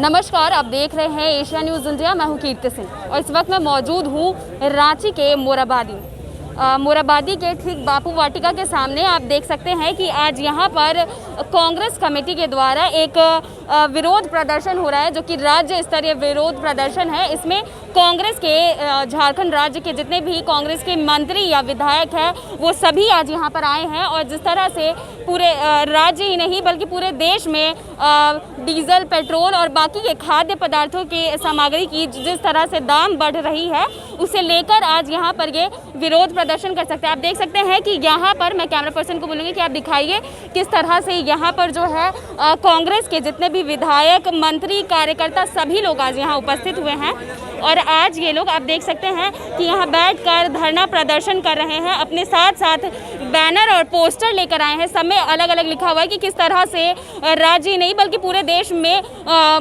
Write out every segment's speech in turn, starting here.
नमस्कार, आप देख रहे हैं एशिया न्यूज़ इंडिया। मैं हूं कीर्ति सिंह और इस वक्त मैं मौजूद हूं रांची के मोराबादी के ठीक बापू वाटिका के सामने। आप देख सकते हैं कि आज यहां पर कांग्रेस कमेटी के द्वारा एक विरोध प्रदर्शन हो रहा है, जो कि राज्य स्तरीय विरोध प्रदर्शन है। इसमें कांग्रेस के झारखंड राज्य के जितने भी कांग्रेस के मंत्री या विधायक हैं, वो सभी आज यहां पर आए हैं। और जिस तरह से पूरे राज्य ही नहीं बल्कि पूरे देश में डीजल, पेट्रोल और बाकी के खाद्य पदार्थों की सामग्री की जिस तरह से दाम बढ़ रही है, उसे लेकर आज यहाँ पर ये विरोध प्रदर्शन कर सकते हैं। आप देख सकते हैं कि यहाँ पर मैं कैमरा पर्सन को बोलूँगी कि आप दिखाइए किस तरह से यहाँ पर जो है कांग्रेस के जितने भी विधायक, मंत्री, कार्यकर्ता सभी लोग आज यहाँ उपस्थित हुए हैं। और आज ये लोग आप देख सकते हैं कि यहाँ बैठकर धरना प्रदर्शन कर रहे हैं। अपने साथ साथ बैनर और पोस्टर लेकर आए हैं। सब में अलग अलग लिखा हुआ है कि किस तरह से राज्य नहीं बल्कि पूरे देश में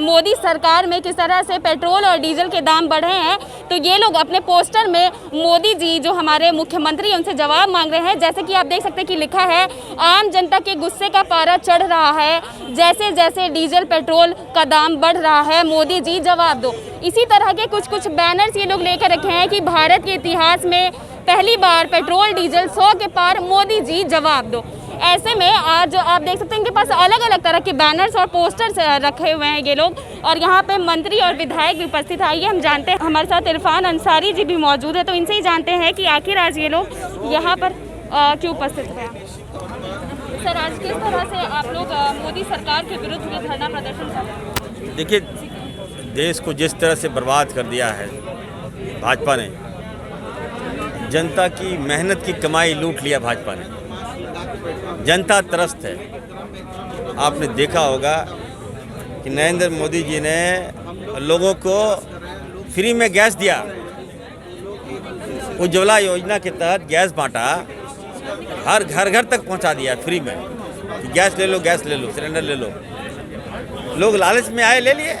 मोदी सरकार में किस तरह से पेट्रोल और डीजल के दाम बढ़े हैं। तो ये लोग अपने पोस्टर में मोदी जी जो हमारे मुख्यमंत्री हैं उनसे जवाब मांग रहे हैं। जैसे कि आप देख सकते हैं कि लिखा है, आम जनता के गुस्से का पारा चढ़ रहा है, जैसे जैसे डीजल पेट्रोल का दाम बढ़ रहा है, मोदी जी जवाब दो। इसी तरह के कुछ बैनर्स ये लोग लेकर रखे हैं कि भारत के इतिहास में पहली बार पेट्रोल डीजल 100 के पार, मोदी जी जवाब दो। ऐसे में आज आप देख सकते हैं इनके पास अलग अलग तरह के बैनर्स और पोस्टर्स रखे हुए हैं ये लोग। और यहाँ पे मंत्री और विधायक भी उपस्थित आइए, हम जानते हैं हमारे साथ इरफान अंसारी जी भी मौजूद है, तो इनसे ही जानते हैं कि आखिर आज ये लोग यहाँ पर क्यों उपस्थित हुए हैं। सर, आज किस तरह से आप लोग मोदी सरकार के विरुद्ध में धरना प्रदर्शन कर रहे हैं? देखिए, देश को जिस तरह से बर्बाद कर दिया है भाजपा ने, जनता की मेहनत की कमाई लूट लिया भाजपा ने। जनता त्रस्त है। आपने देखा होगा कि नरेंद्र मोदी जी ने लोगों को फ्री में गैस दिया। उज्ज्वला योजना के तहत गैस बांटा, हर घर तक पहुंचा दिया फ्री में कि गैस ले लो, सिलेंडर ले लो। लोग लालच में आए, ले लिए।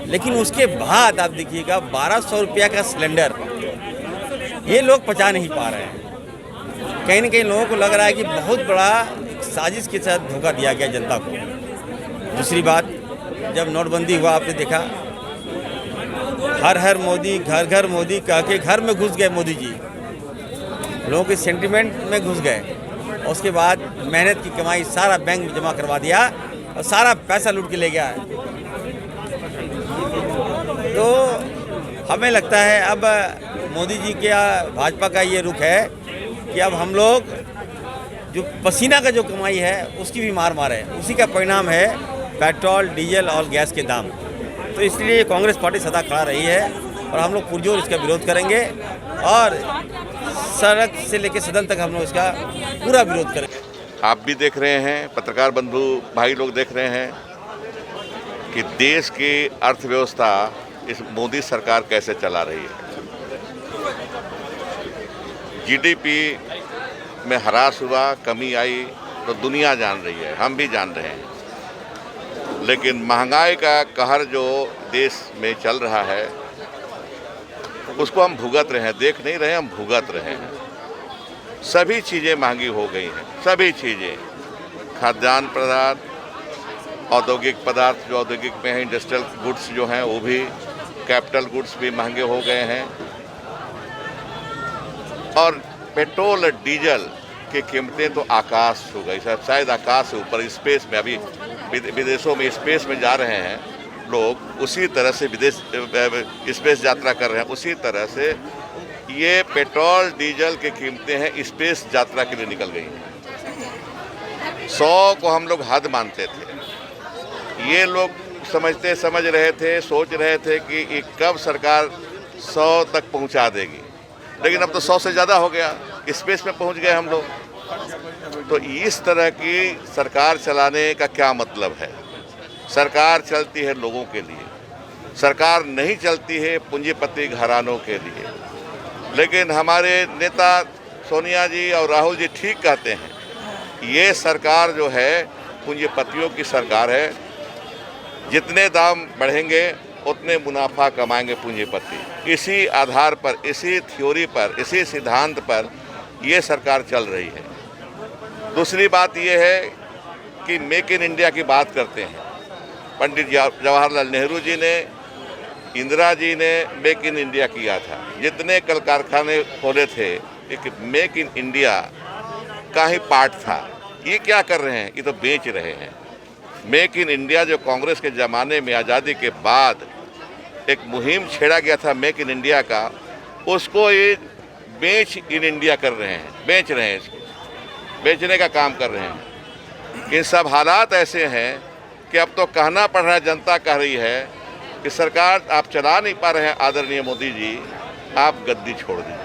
लेकिन उसके बाद आप देखिएगा 1200 रुपया का सिलेंडर ये लोग पचा नहीं पा रहे हैं। कहीं न कहीं लोगों को लग रहा है कि बहुत बड़ा साजिश के साथ धोखा दिया गया जनता को। दूसरी बात, जब नोटबंदी हुआ आपने देखा, हर मोदी, घर मोदी कह के घर में घुस गए मोदी जी, लोगों के सेंटिमेंट में घुस गए। और उसके बाद मेहनत की कमाई सारा बैंक में जमा करवा दिया और सारा पैसा लूट के ले गया है। तो हमें लगता है अब मोदी जी के भाजपा का ये रुख है कि अब हम लोग जो पसीना का जो कमाई है उसकी भी मार मारे। उसी का परिणाम है पेट्रोल, डीजल और गैस के दाम। तो इसलिए कांग्रेस पार्टी सदा खड़ा रही है और हम लोग पुरजोर इसका विरोध करेंगे और सड़क से लेकर सदन तक हम लोग इसका पूरा विरोध करेंगे। आप भी देख रहे हैं, पत्रकार बंधु भाई लोग देख रहे हैं कि देश की अर्थव्यवस्था इस मोदी सरकार कैसे चला रही है। जीडीपी में ह्रास हुआ, कमी आई तो दुनिया जान रही है, हम भी जान रहे हैं। लेकिन महंगाई का कहर जो देश में चल रहा है उसको हम भुगत रहे हैं, देख नहीं रहे, हम भुगत रहे हैं। सभी चीज़ें महंगी हो गई हैं, सभी चीज़ें, खाद्यान्न पदार्थ, औद्योगिक पदार्थ जो औद्योगिक में है, इंडस्ट्रियल गुड्स जो हैं वो भी, कैपिटल गुड्स भी महंगे हो गए हैं। और पेट्रोल और डीजल की कीमतें तो आकाश छू गई, शायद आकाश से ऊपर, स्पेस में। अभी विदेशों में स्पेस में जा रहे हैं लोग, उसी तरह से विदेश स्पेस यात्रा कर रहे हैं, उसी तरह से ये पेट्रोल डीजल की कीमतें हैं स्पेस यात्रा के लिए निकल गई हैं। 100 को हम लोग हद मानते थे, ये लोग समझ रहे थे, सोच रहे थे कि कब सरकार 100 तक पहुंचा देगी। लेकिन अब तो 100 से ज़्यादा हो गया, स्पेस में पहुंच गए हम लोग। तो इस तरह की सरकार चलाने का क्या मतलब है? सरकार चलती है लोगों के लिए, सरकार नहीं चलती है पूंजीपति घरानों के लिए। लेकिन हमारे नेता सोनिया जी और राहुल जी ठीक कहते हैं, ये सरकार जो है पूंजीपतियों की सरकार है। जितने दाम बढ़ेंगे उतने मुनाफा कमाएंगे पूंजीपति। इसी आधार पर, इसी थ्योरी पर, इसी सिद्धांत पर ये सरकार चल रही है। दूसरी बात ये है कि मेक इन इंडिया की बात करते हैं। पंडित जवाहरलाल नेहरू जी ने, इंदिरा जी ने मेक इन इंडिया किया था। जितने कल कारखाने खोले थे, एक मेक इन इंडिया का ही पार्ट था। ये क्या कर रहे हैं? ये तो बेच रहे हैं। मेक इन इंडिया जो कांग्रेस के ज़माने में आज़ादी के बाद एक मुहिम छेड़ा गया था मेक इन इंडिया का, उसको ये बेच इन इंडिया कर रहे हैं, बेच रहे हैं, इसको बेचने का काम कर रहे हैं। इन सब हालात ऐसे हैं कि अब तो कहना पड़ रहा है, जनता कह रही है कि सरकार आप चला नहीं पा रहे हैं आदरणीय मोदी जी, आप गद्दी छोड़ दीजिए,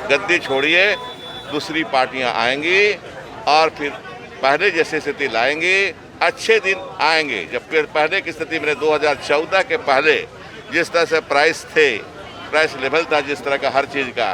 गद्दी छोड़िए, दूसरी पार्टियां आएंगी और फिर पहले जैसी स्थिति लाएंगी। अच्छे दिन आएंगे जब फिर पहले की स्थिति में 2014 के पहले जिस तरह से प्राइस लेवल था, जिस तरह का हर चीज़ का,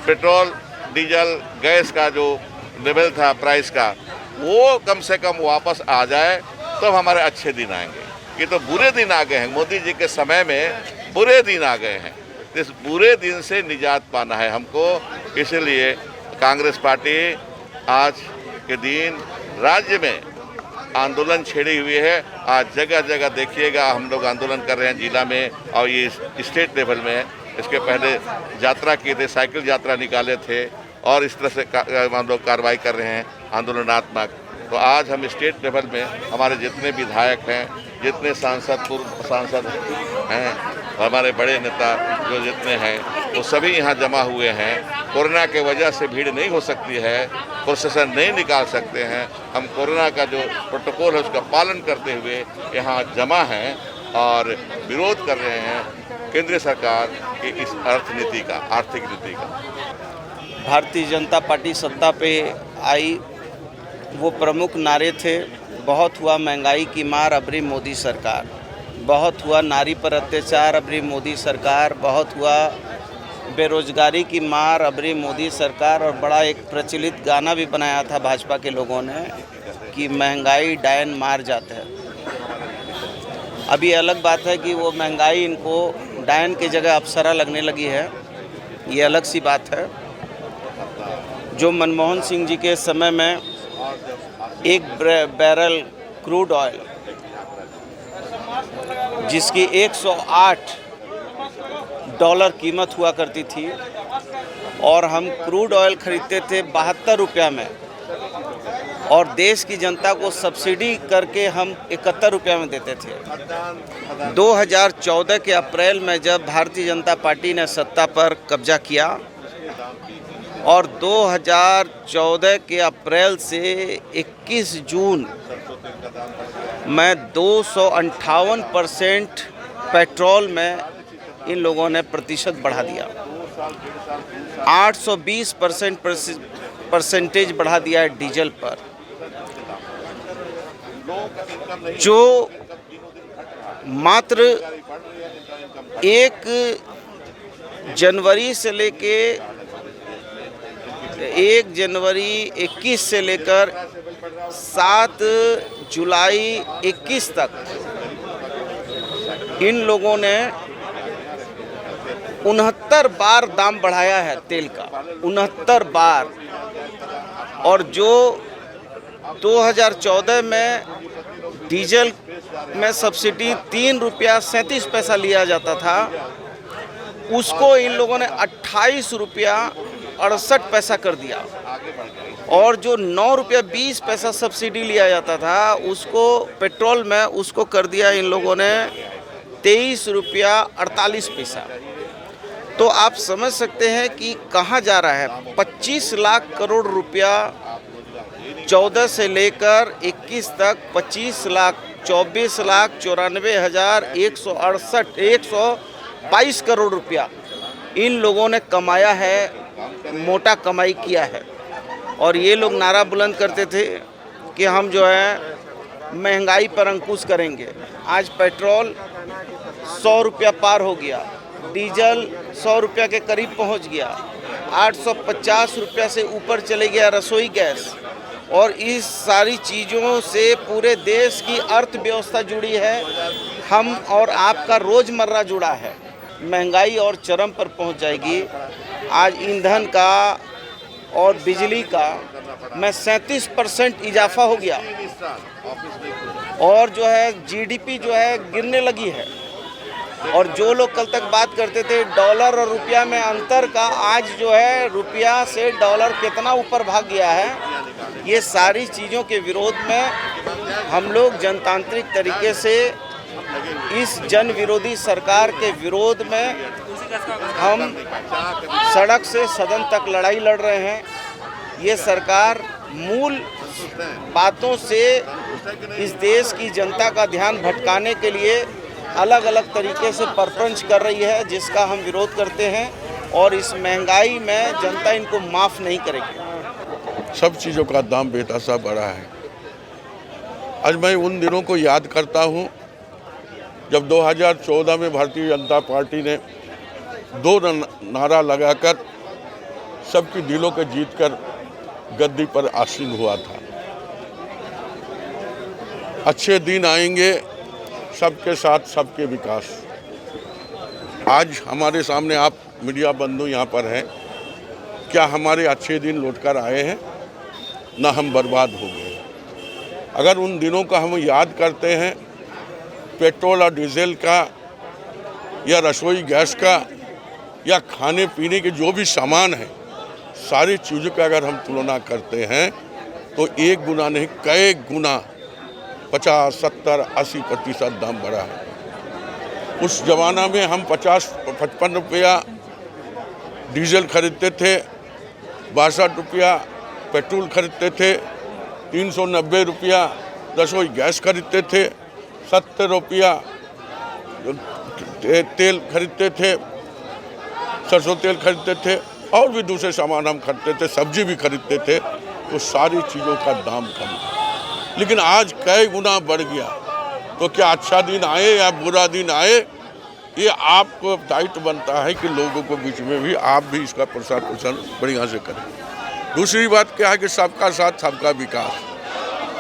पेट्रोल डीजल गैस का जो लेवल था प्राइस का, वो कम से कम वापस आ जाए तो हमारे अच्छे दिन आएंगे। ये तो बुरे दिन आ गए हैं, मोदी जी के समय में बुरे दिन आ गए हैं। इस बुरे दिन से निजात पाना है हमको, इसलिए कांग्रेस पार्टी आज के दिन राज्य में आंदोलन छेड़ी हुई है। आज जगह जगह देखिएगा हम लोग आंदोलन कर रहे हैं जिला में, और ये स्टेट लेवल में। इसके पहले यात्रा किए थे, साइकिल यात्रा निकाले थे, और इस तरह से हम लोग कार्रवाई कर रहे हैं आंदोलनात्मक। तो आज हम स्टेट लेवल में हमारे जितने विधायक हैं, जितने सांसद, पूर्व सांसद हैं, हमारे बड़े नेता जो जितने हैं, वो सभी यहाँ जमा हुए हैं। कोरोना के वजह से भीड़ नहीं हो सकती है, प्रोसेसन नहीं निकाल सकते हैं। हम कोरोना का जो प्रोटोकॉल है उसका पालन करते हुए यहाँ जमा हैं और विरोध कर रहे हैं केंद्र सरकार की इस आर्थिक नीति का। भारतीय जनता पार्टी सत्ता पे आई, वो प्रमुख नारे थे, बहुत हुआ महंगाई की मार अबरी मोदी सरकार, बहुत हुआ नारी पर अत्याचार अबरी मोदी सरकार, बहुत हुआ बेरोजगारी की मार अबरी मोदी सरकार। और बड़ा एक प्रचलित गाना भी बनाया था भाजपा के लोगों ने कि महंगाई डायन मार जाते हैं। अभी अलग बात है कि वो महंगाई इनको डायन की जगह अप्सरा लगने लगी है, ये अलग सी बात है। जो मनमोहन सिंह जी के समय में एक बैरल क्रूड ऑयल जिसकी $108 कीमत हुआ करती थी, और हम क्रूड ऑयल खरीदते थे 72 रुपया में, और देश की जनता को सब्सिडी करके हम 71 रुपया में देते थे। 2014 के अप्रैल में जब भारतीय जनता पार्टी ने सत्ता पर कब्जा किया, और 2014 के अप्रैल से 21 जून में 258% पेट्रोल में इन लोगों ने प्रतिशत बढ़ा दिया, 820% बढ़ा दिया है डीजल पर। जो मात्र 1 जनवरी से लेके 1 जनवरी 21 से लेकर 7 जुलाई 21 तक इन लोगों ने 69 बार दाम बढ़ाया है तेल का, 69 बार। और जो 2014 में डीजल में सब्सिडी 3 रुपया 37 पैसा लिया जाता था, उसको इन लोगों ने 28 रुपया 68 पैसा कर दिया। और जो 9 रुपया 20 पैसा सब्सिडी लिया जाता था, उसको पेट्रोल में उसको कर दिया इन लोगों ने 23 रुपया 48 पैसा। तो आप समझ सकते हैं कि कहाँ जा रहा है। 25 लाख करोड़ रुपया 14 से लेकर 21 तक 24,94,122 करोड़ रुपया इन लोगों ने कमाया है, मोटा कमाई किया है। और ये लोग नारा बुलंद करते थे कि हम जो है महंगाई पर अंकुश करेंगे। आज पेट्रोल 100 रुपया पार हो गया, डीजल 100 रुपया के करीब पहुंच गया, 850 रुपया से ऊपर चले गया रसोई गैस। और इस सारी चीज़ों से पूरे देश की अर्थव्यवस्था जुड़ी है, हम और आपका रोज़मर्रा जुड़ा है। महंगाई और चरम पर पहुंच जाएगी। आज ईंधन का और बिजली का में 37% इजाफा हो गया। और जो है जीडीपी जो है गिरने लगी है। और जो लोग कल तक बात करते थे डॉलर और रुपया में अंतर का, आज जो है रुपया से डॉलर कितना ऊपर भाग गया है। ये सारी चीज़ों के विरोध में हम लोग जनतांत्रिक तरीके से इस जन विरोधी सरकार के विरोध में हम सड़क से सदन तक लड़ाई लड़ रहे हैं। ये सरकार मूल बातों से इस देश की जनता का ध्यान भटकाने के लिए अलग अलग तरीके से परपंच कर रही है, जिसका हम विरोध करते हैं। और इस महंगाई में जनता इनको माफ़ नहीं करेगी। सब चीज़ों का दाम बेतहाशा बढ़ा है। आज मैं उन दिनों को याद करता हूं जब 2014 में भारतीय जनता पार्टी ने 2 नारा लगाकर सबके दिलों को जीतकर गद्दी पर आसीन हुआ था। अच्छे दिन आएंगे, सबके साथ सबके विकास। आज हमारे सामने आप मीडिया बंधु यहाँ पर हैं, क्या हमारे अच्छे दिन लौटकर आए हैं? ना हम बर्बाद हो गए। अगर उन दिनों का हम याद करते हैं, पेट्रोल और डीजल का या रसोई गैस का या खाने पीने के जो भी सामान है, सारी चीज़ों का अगर हम तुलना करते हैं तो 1 गुना नहीं कई गुना 50, 70, 80% दाम बढ़ा है। उस ज़माना में हम 50-55 रुपया डीजल खरीदते थे, 62 रुपया पेट्रोल खरीदते थे, 390 रुपया रसोई गैस खरीदते थे, 70 रुपया तेल खरीदते थे, सरसों तेल खरीदते थे और भी दूसरे सामान हम खरीदते थे, सब्जी भी खरीदते थे। तो सारी चीज़ों का दाम कम था। लेकिन आज कई गुना बढ़ गया। तो क्या अच्छा दिन आए या बुरा दिन आए, ये आपको दायित्व बनता है कि लोगों को बीच में भी आप भी इसका प्रसार प्रचार बढ़िया से करें। दूसरी बात क्या है कि सबका साथ सबका विकास।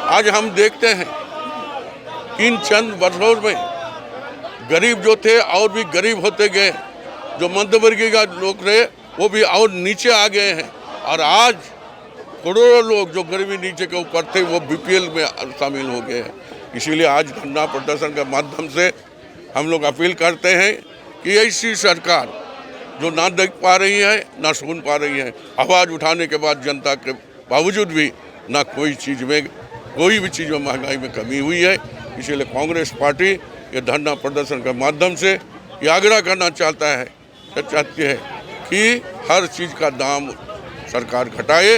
आज हम देखते हैं इन चंद वर्षों में गरीब जो थे और भी गरीब होते गए, जो मध्यवर्गीय का लोग रहे वो भी और नीचे आ गए हैं। और आज करोड़ों लोग जो गरीबी नीचे के ऊपर थे वो बीपीएल में शामिल हो गए हैं। इसीलिए आज धरना प्रदर्शन के माध्यम से हम लोग अपील करते हैं कि ऐसी सरकार जो ना देख पा रही है ना सुन पा रही है, आवाज़ उठाने के बाद जनता के बावजूद भी ना कोई भी चीज़ में महंगाई में कमी हुई है। इसीलिए कांग्रेस पार्टी ये धरना प्रदर्शन के माध्यम से ये आग्रह करना चाहती है कि हर चीज़ का दाम सरकार घटाए।